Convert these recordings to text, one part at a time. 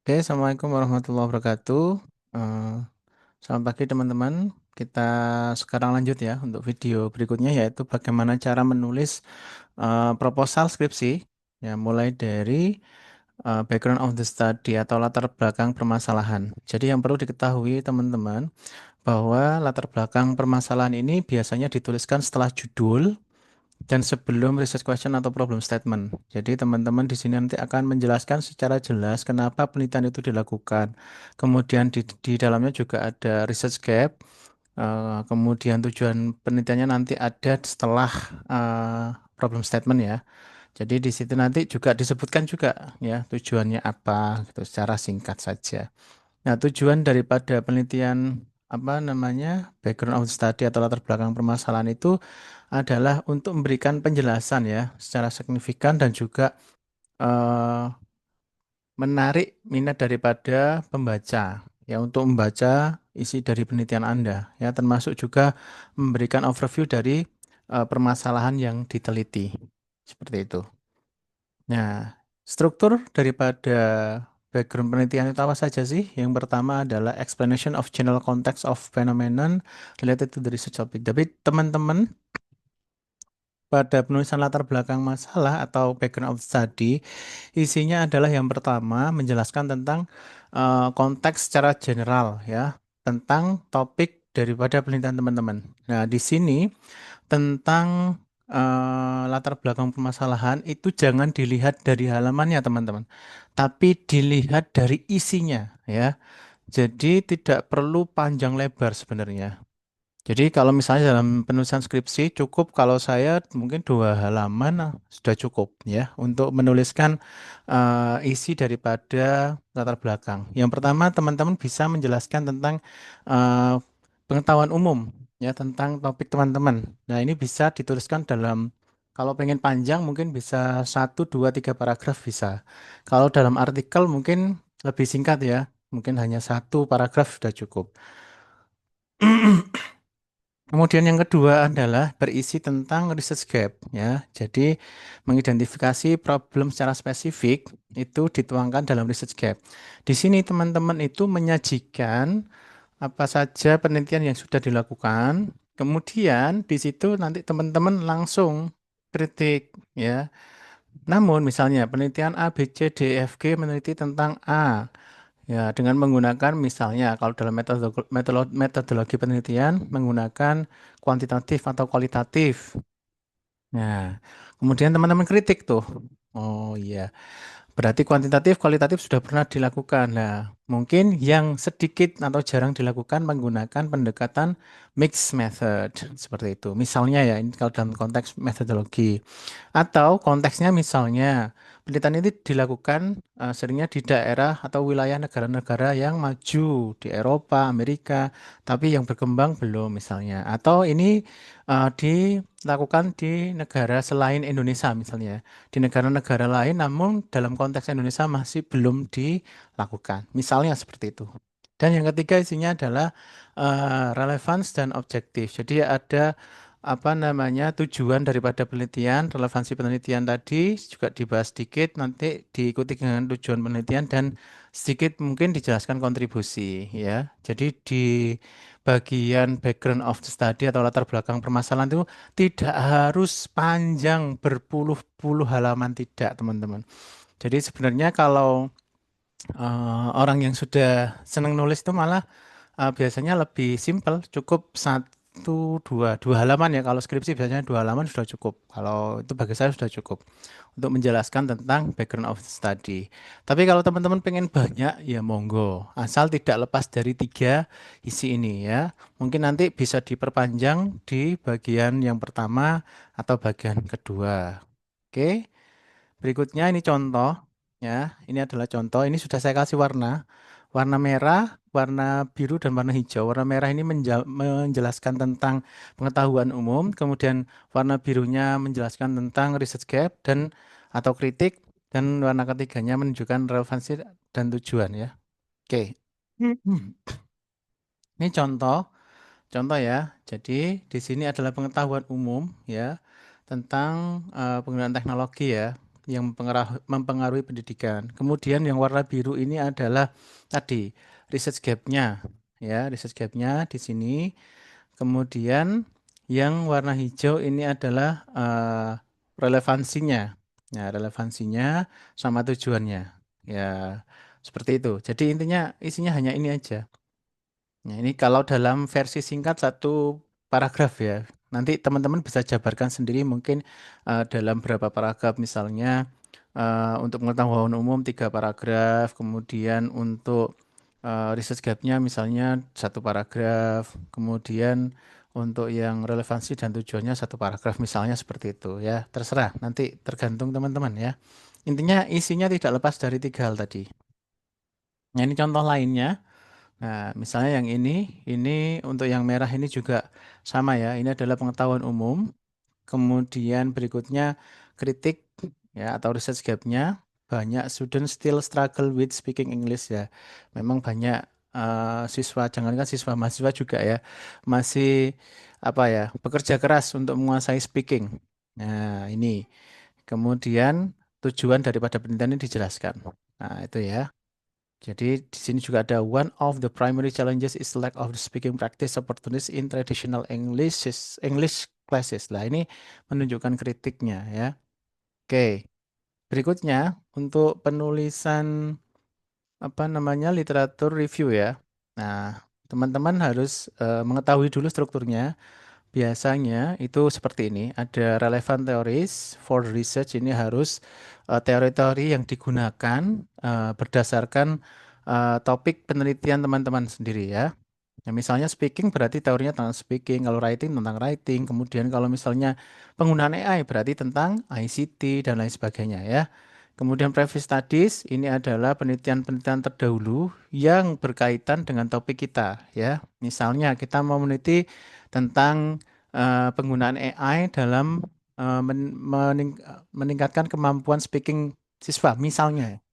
Oke, Assalamualaikum warahmatullahi wabarakatuh. Eh, Selamat pagi teman-teman. Kita sekarang lanjut ya untuk video berikutnya yaitu bagaimana cara menulis proposal skripsi. Ya, mulai dari background of the study atau latar belakang permasalahan. Jadi yang perlu diketahui teman-teman bahwa latar belakang permasalahan ini biasanya dituliskan setelah judul dan sebelum research question atau problem statement. Jadi teman-teman di sini nanti akan menjelaskan secara jelas kenapa penelitian itu dilakukan. Kemudian di dalamnya juga ada research gap. Kemudian tujuan penelitiannya nanti ada setelah problem statement ya. Jadi di situ nanti juga disebutkan juga ya tujuannya apa gitu secara singkat saja. Nah, tujuan daripada penelitian apa namanya background of study atau latar belakang permasalahan itu adalah untuk memberikan penjelasan ya secara signifikan dan juga eh, menarik minat daripada pembaca ya untuk membaca isi dari penelitian Anda ya termasuk juga memberikan overview dari permasalahan yang diteliti seperti itu. Nah, struktur daripada background penelitian itu apa saja sih? Yang pertama adalah explanation of general context of phenomenon related to the research topic. Tapi teman-teman pada penulisan latar belakang masalah atau background of study, isinya adalah yang pertama menjelaskan tentang konteks secara general ya, tentang topik daripada penelitian teman-teman. Nah, di sini tentang latar belakang permasalahan itu jangan dilihat dari halamannya, teman-teman, tapi dilihat dari isinya ya. Jadi tidak perlu panjang lebar sebenarnya. Jadi kalau misalnya dalam penulisan skripsi cukup kalau saya mungkin 2 halaman sudah cukup ya untuk menuliskan isi daripada latar belakang. Yang pertama teman-teman bisa menjelaskan tentang eh, pengetahuan umum ya tentang topik teman-teman. Nah ini bisa dituliskan dalam kalau pengen panjang mungkin bisa 1, 2, 3 paragraf bisa. Kalau dalam artikel mungkin lebih singkat ya, mungkin hanya 1 paragraf sudah cukup. Kemudian yang kedua adalah berisi tentang research gap ya. Jadi mengidentifikasi problem secara spesifik itu dituangkan dalam research gap. Di sini teman-teman itu menyajikan apa saja penelitian yang sudah dilakukan. Kemudian di situ nanti teman-teman langsung kritik ya. Namun misalnya penelitian A, B, C, D, E, F, G meneliti tentang A. Ya, dengan menggunakan misalnya kalau dalam metodologi penelitian menggunakan kuantitatif atau kualitatif. Nah, kemudian teman-teman kritik tuh. Oh iya, berarti kuantitatif, kualitatif sudah pernah dilakukan. Nah, mungkin yang sedikit atau jarang dilakukan menggunakan pendekatan mixed method seperti itu. Misalnya ya, ini kalau dalam konteks metodologi. Atau konteksnya misalnya penelitian ini dilakukan seringnya di daerah atau wilayah negara-negara yang maju di Eropa, Amerika, tapi yang berkembang belum misalnya. Atau ini dilakukan di negara selain Indonesia misalnya. Di negara-negara lain namun dalam konteks Indonesia masih belum dilakukan. Misalnya seperti itu. Dan yang ketiga isinya adalah relevance dan objektif. Jadi ada apa namanya tujuan daripada penelitian, relevansi penelitian tadi juga dibahas sedikit, nanti diikuti dengan tujuan penelitian dan sedikit mungkin dijelaskan kontribusi ya. Jadi di bagian background of the study atau latar belakang permasalahan itu tidak harus panjang berpuluh-puluh halaman tidak, teman-teman. Jadi sebenarnya kalau orang yang sudah senang nulis itu malah biasanya lebih simpel, cukup 1, 2 halaman ya. Kalau skripsi biasanya 2 halaman sudah cukup. Kalau itu bagi saya sudah cukup untuk menjelaskan tentang background of study. Tapi kalau teman-teman pengen banyak, ya monggo. Asal tidak lepas dari 3 isi ini ya. Mungkin nanti bisa diperpanjang di bagian yang pertama atau bagian kedua. Oke, berikutnya ini contoh ya. Ini adalah contoh. Ini sudah saya kasih warna. Warna merah, warna biru, dan warna hijau. Warna merah ini menjelaskan tentang pengetahuan umum, kemudian warna birunya menjelaskan tentang research gap dan atau kritik, dan warna ketiganya menunjukkan relevansi dan tujuan ya. Oke. Hmm. Ini contoh, contoh ya. Jadi di sini adalah pengetahuan umum ya tentang penggunaan teknologi ya. yang mempengaruhi pendidikan. Kemudian yang warna biru ini adalah tadi research gap-nya, ya, research gap-nya di sini. Kemudian yang warna hijau ini adalah relevansinya, ya, relevansinya sama tujuannya, ya, seperti itu. Jadi intinya isinya hanya ini aja. Nah, ini kalau dalam versi singkat satu paragraf ya. Nanti teman-teman bisa jabarkan sendiri mungkin dalam berapa paragraf misalnya untuk pengetahuan umum tiga paragraf, kemudian untuk research gap-nya misalnya satu paragraf, kemudian untuk yang relevansi dan tujuannya satu paragraf misalnya seperti itu ya. Terserah, nanti tergantung teman-teman ya. Intinya isinya tidak lepas dari tiga hal tadi. Nah, ini contoh lainnya. Nah, misalnya yang ini untuk yang merah ini juga sama ya. Ini adalah pengetahuan umum. Kemudian berikutnya kritik ya atau research gap-nya. Banyak student still struggle with speaking English ya. Memang banyak siswa, jangankan siswa mahasiswa juga ya, masih apa ya bekerja keras untuk menguasai speaking. Nah, ini. Kemudian tujuan daripada penelitian ini dijelaskan. Nah, itu ya. Jadi di sini juga ada one of the primary challenges is lack of the speaking practice opportunities in traditional English classes. Lah ini menunjukkan kritiknya ya. Oke, berikutnya untuk penulisan apa namanya literatur review ya. Nah, teman-teman harus mengetahui dulu strukturnya. Biasanya itu seperti ini, ada relevant theories for research ini harus teori-teori yang digunakan berdasarkan topik penelitian teman-teman sendiri ya. Ya, misalnya speaking berarti teorinya tentang speaking, kalau writing tentang writing, kemudian kalau misalnya penggunaan AI berarti tentang ICT dan lain sebagainya ya. Kemudian previous studies ini adalah penelitian-penelitian terdahulu yang berkaitan dengan topik kita ya. Misalnya kita mau meneliti tentang penggunaan AI dalam meningkatkan kemampuan speaking siswa misalnya.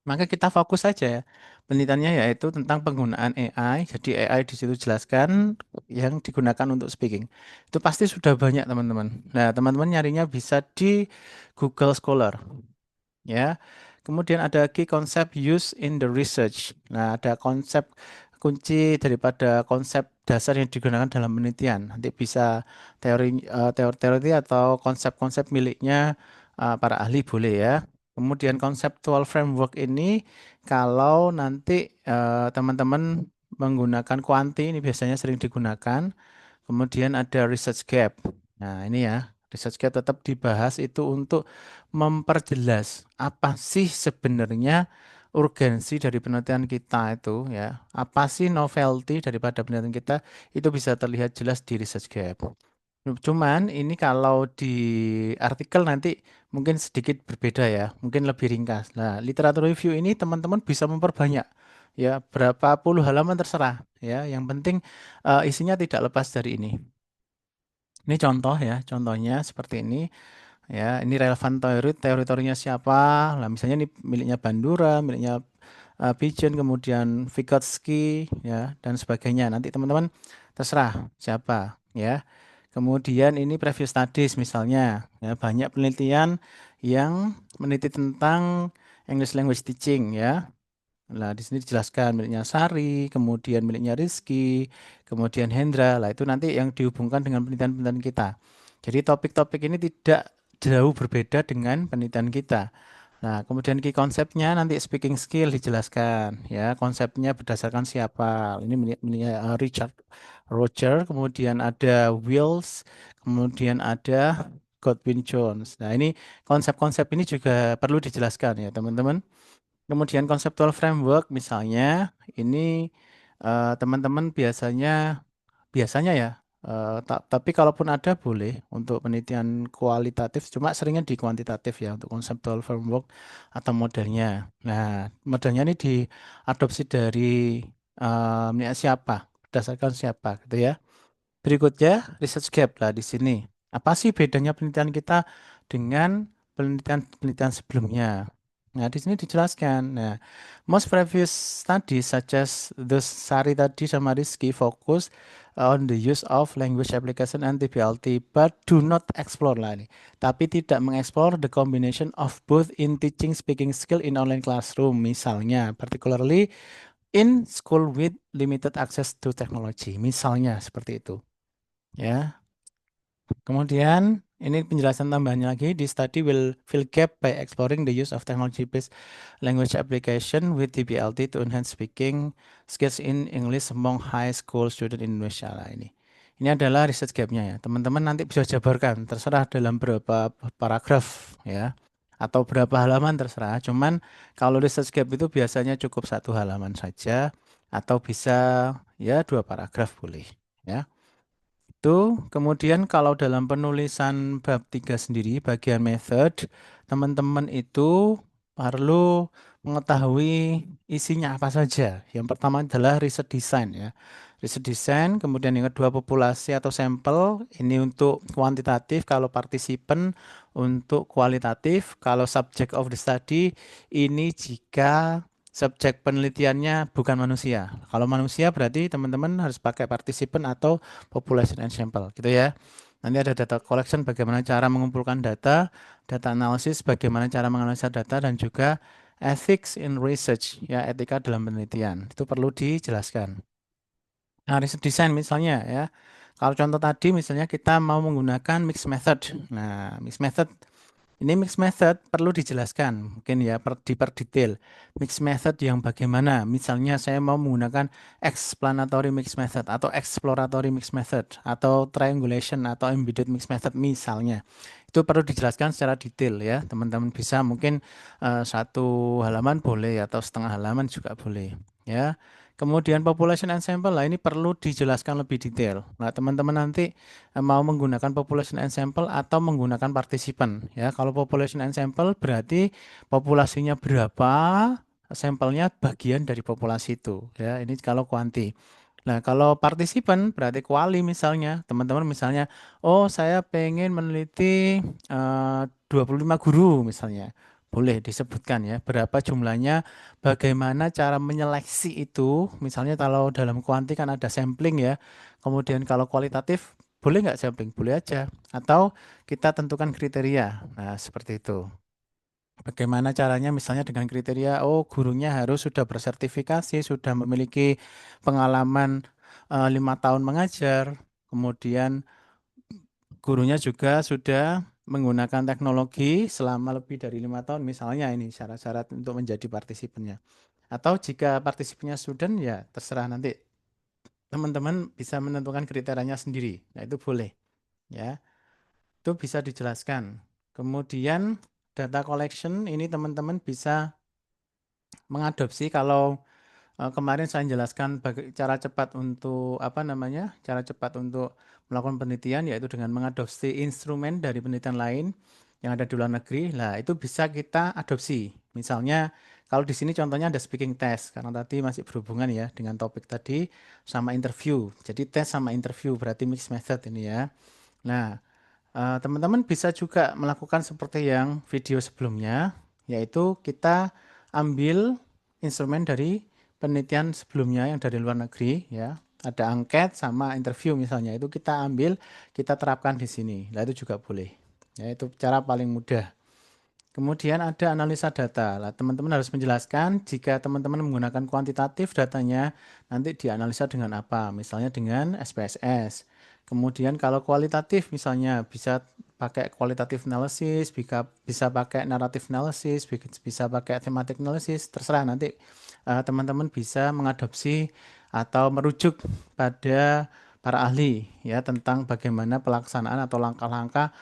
Maka kita fokus saja ya. Penelitiannya yaitu tentang penggunaan AI. Jadi AI di situ jelaskan yang digunakan untuk speaking. Itu pasti sudah banyak teman-teman. Nah, teman-teman nyarinya bisa di Google Scholar ya. Kemudian ada key concept used in the research. Nah, ada konsep kunci daripada konsep dasar yang digunakan dalam penelitian. Nanti bisa teori-teori atau konsep-konsep miliknya para ahli boleh ya. Kemudian conceptual framework ini kalau nanti teman-teman menggunakan kuanti ini biasanya sering digunakan. Kemudian ada research gap. Nah, ini ya, research gap tetap dibahas itu untuk memperjelas apa sih sebenarnya urgensi dari penelitian kita itu ya. Apa sih novelty daripada penelitian kita itu bisa terlihat jelas di research gap. Cuman ini kalau di artikel nanti mungkin sedikit berbeda ya, mungkin lebih ringkas. Nah, literatur review ini teman-teman bisa memperbanyak ya, berapa puluh halaman terserah ya. Yang penting isinya tidak lepas dari ini. Ini contoh ya, contohnya seperti ini. Ya, ini relevan teori-teorinya siapa? Lah, misalnya ini miliknya Bandura, miliknya Pigeon, kemudian Vygotsky, ya, dan sebagainya. Nanti teman-teman terserah siapa, ya. Kemudian ini previous studies misalnya, ya, banyak penelitian yang meneliti tentang English language teaching, ya. Nah, di sini dijelaskan miliknya Sari, kemudian miliknya Rizky, kemudian Hendra. Lah, itu nanti yang dihubungkan dengan penelitian-penelitian kita. Jadi topik-topik ini tidak jauh berbeda dengan penelitian kita. Nah, kemudian key konsepnya nanti speaking skill dijelaskan ya. Konsepnya berdasarkan siapa? Ini miliknya Richard Roger, kemudian ada Wills, kemudian ada Godwin Jones. Nah, ini konsep-konsep ini juga perlu dijelaskan ya, teman-teman. Kemudian conceptual framework misalnya ini teman-teman biasanya ya tapi kalaupun ada boleh untuk penelitian kualitatif cuma seringnya di kuantitatif ya untuk conceptual framework atau modelnya. Nah, modelnya ini diadopsi dari siapa, berdasarkan siapa gitu ya. Berikutnya research gap lah di sini. Apa sih bedanya penelitian kita dengan penelitian-penelitian sebelumnya? Nah, di sini dijelaskan. Nah, most previous studies such as the Sari tadi sama Rizky focus on the use of language application and TPLT, but do not explore lah ini. Tapi tidak mengeksplor the combination of both in teaching speaking skill in online classroom, misalnya, particularly in school with limited access to technology, misalnya seperti itu. Ya. Kemudian ini penjelasan tambahannya lagi di study will fill gap by exploring the use of technology based language application with TPLT to enhance speaking skills in English among high school student in Indonesia lah ini. Ini adalah research gapnya ya. Teman-teman nanti bisa jabarkan, terserah dalam berapa paragraf ya, atau berapa halaman terserah. Cuman kalau research gap itu biasanya cukup satu halaman saja, atau bisa ya dua paragraf boleh ya. Itu kemudian kalau dalam penulisan bab 3 sendiri bagian method, teman-teman itu perlu mengetahui isinya apa saja. Yang pertama adalah riset design ya. Riset design, kemudian yang kedua populasi atau sampel, ini untuk kuantitatif, kalau partisipan untuk kualitatif, kalau subject of the study ini jika subjek penelitiannya bukan manusia. Kalau manusia berarti teman-teman harus pakai partisipan atau population and sample gitu ya. Nanti ada data collection bagaimana cara mengumpulkan data, data analysis bagaimana cara menganalisa data dan juga ethics in research ya etika dalam penelitian. Itu perlu dijelaskan. Nah, riset design misalnya ya. Kalau contoh tadi misalnya kita mau menggunakan mixed method. Nah, mixed method ini mixed method perlu dijelaskan, mungkin ya detail. Mixed method yang bagaimana? Misalnya saya mau menggunakan explanatory mixed method atau exploratory mixed method atau triangulation atau embedded mixed method misalnya. Itu perlu dijelaskan secara detail ya. Teman-teman bisa mungkin satu halaman boleh atau setengah halaman juga boleh ya. Kemudian population and sample lah ini perlu dijelaskan lebih detail. Nah, teman-teman nanti mau menggunakan population and sample atau menggunakan partisipan ya. Kalau population and sample berarti populasinya berapa, sampelnya bagian dari populasi itu ya. Ini kalau kuanti. Nah, kalau partisipan berarti kuali misalnya. Teman-teman misalnya, oh saya pengen meneliti 25 guru misalnya. Boleh disebutkan ya, berapa jumlahnya, bagaimana cara menyeleksi itu. Misalnya kalau dalam kuanti kan ada sampling ya. Kemudian kalau kualitatif, boleh nggak sampling? Boleh aja. Atau kita tentukan kriteria. Nah, seperti itu. Bagaimana caranya misalnya dengan kriteria, oh gurunya harus sudah bersertifikasi, sudah memiliki pengalaman 5 tahun mengajar, kemudian gurunya juga sudah menggunakan teknologi selama lebih dari 5 tahun, misalnya ini syarat-syarat untuk menjadi partisipannya. Atau jika partisipannya student, ya terserah nanti teman-teman bisa menentukan kriterianya sendiri. Nah itu boleh, ya. Itu bisa dijelaskan. Kemudian data collection ini teman-teman bisa mengadopsi kalau kemarin saya jelaskan cara cepat untuk apa namanya? Cara cepat untuk melakukan penelitian yaitu dengan mengadopsi instrumen dari penelitian lain yang ada di luar negeri. Lah, itu bisa kita adopsi. Misalnya kalau di sini contohnya ada speaking test karena tadi masih berhubungan ya dengan topik tadi sama interview. Jadi tes sama interview berarti mixed method ini ya. Nah, teman-teman bisa juga melakukan seperti yang video sebelumnya, yaitu kita ambil instrumen dari penelitian sebelumnya yang dari luar negeri, ya. Ada angket sama interview misalnya, itu kita ambil, kita terapkan di sini. Nah, itu juga boleh. Ya, itu cara paling mudah. Kemudian ada analisa data. Lah, teman-teman harus menjelaskan jika teman-teman menggunakan kuantitatif datanya nanti dianalisa dengan apa? Misalnya dengan SPSS. Kemudian kalau kualitatif misalnya bisa pakai qualitative analysis, bisa pakai narrative analysis, bisa pakai thematic analysis, terserah nanti teman-teman bisa mengadopsi atau merujuk pada para ahli ya tentang bagaimana pelaksanaan atau langkah-langkah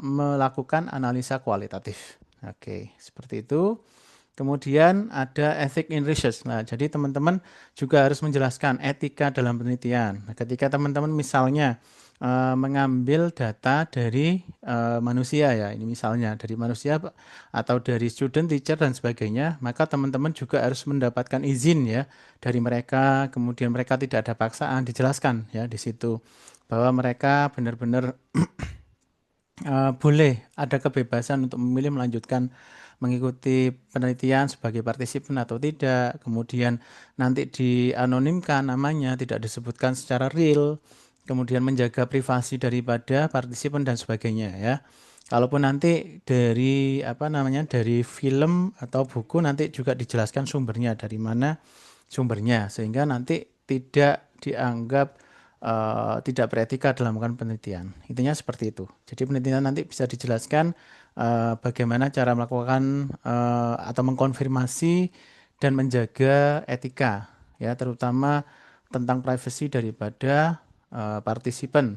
melakukan analisa kualitatif. Oke, seperti itu. Kemudian ada ethic in research. Nah, jadi teman-teman juga harus menjelaskan etika dalam penelitian. Nah, ketika teman-teman misalnya mengambil data dari manusia ya, ini misalnya dari manusia atau dari student, teacher dan sebagainya, maka teman-teman juga harus mendapatkan izin ya dari mereka. Kemudian mereka tidak ada paksaan, dijelaskan ya di situ bahwa mereka benar-benar boleh ada kebebasan untuk memilih melanjutkan mengikuti penelitian sebagai partisipan atau tidak, kemudian nanti dianonimkan namanya, tidak disebutkan secara real, kemudian menjaga privasi daripada partisipan dan sebagainya ya. Kalaupun nanti dari apa namanya dari film atau buku nanti juga dijelaskan sumbernya dari mana sumbernya sehingga nanti tidak dianggap tidak beretika dalam melakukan penelitian. Intinya seperti itu. Jadi penelitian nanti bisa dijelaskan bagaimana cara melakukan atau mengkonfirmasi dan menjaga etika ya terutama tentang privasi daripada partisipan.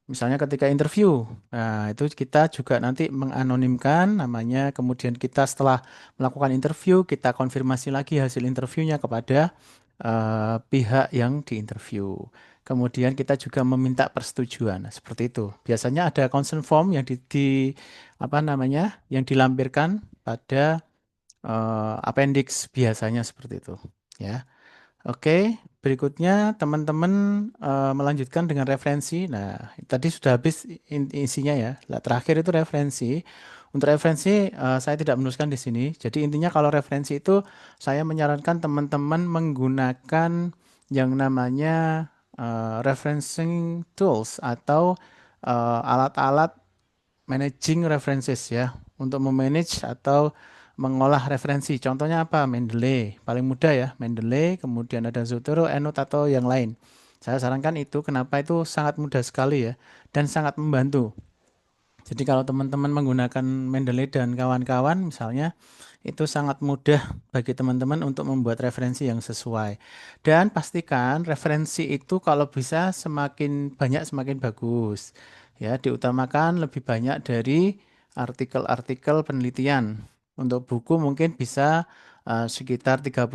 Misalnya ketika interview, nah itu kita juga nanti menganonimkan namanya, kemudian kita setelah melakukan interview, kita konfirmasi lagi hasil interviewnya kepada pihak yang diinterview. Kemudian kita juga meminta persetujuan, nah, seperti itu. Biasanya ada consent form yang apa namanya, yang dilampirkan pada appendix biasanya seperti itu. Ya. Oke, berikutnya teman-teman melanjutkan dengan referensi. Nah, tadi sudah habis isinya ya. Lah, terakhir itu referensi. Untuk referensi saya tidak menuliskan di sini. Jadi intinya kalau referensi itu saya menyarankan teman-teman menggunakan yang namanya referencing tools atau alat-alat managing references ya untuk memanage atau mengolah referensi. Contohnya apa? Mendeley, paling mudah ya, Mendeley, kemudian ada Zotero, ENOTE atau yang lain. Saya sarankan itu, kenapa itu sangat mudah sekali ya dan sangat membantu. Jadi kalau teman-teman menggunakan Mendeley dan kawan-kawan misalnya itu sangat mudah bagi teman-teman untuk membuat referensi yang sesuai. Dan pastikan referensi itu kalau bisa semakin banyak semakin bagus. Ya, diutamakan lebih banyak dari artikel-artikel penelitian. Untuk buku mungkin bisa sekitar 30%,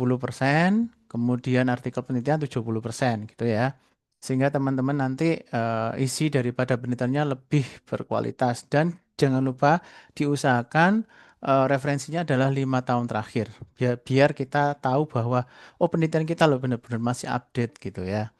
kemudian artikel penelitian 70% gitu ya. Sehingga teman-teman nanti isi daripada penelitiannya lebih berkualitas dan jangan lupa diusahakan referensinya adalah 5 tahun terakhir. Biar kita tahu bahwa oh penelitian kita loh benar-benar masih update gitu ya.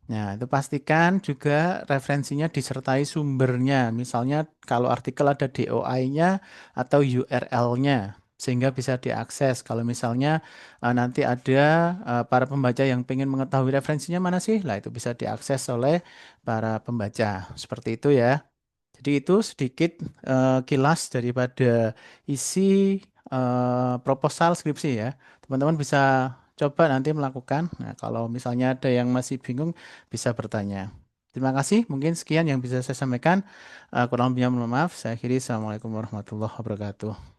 Nah, itu pastikan juga referensinya disertai sumbernya. Misalnya kalau artikel ada DOI-nya atau URL-nya sehingga bisa diakses. Kalau misalnya nanti ada para pembaca yang ingin mengetahui referensinya mana sih, lah itu bisa diakses oleh para pembaca. Seperti itu ya. Jadi itu sedikit kilas daripada isi proposal skripsi ya. Teman-teman bisa coba nanti melakukan. Nah, kalau misalnya ada yang masih bingung bisa bertanya. Terima kasih. Mungkin sekian yang bisa saya sampaikan. Kurang lebihnya mohon maaf. Saya akhiri. Assalamualaikum warahmatullahi wabarakatuh.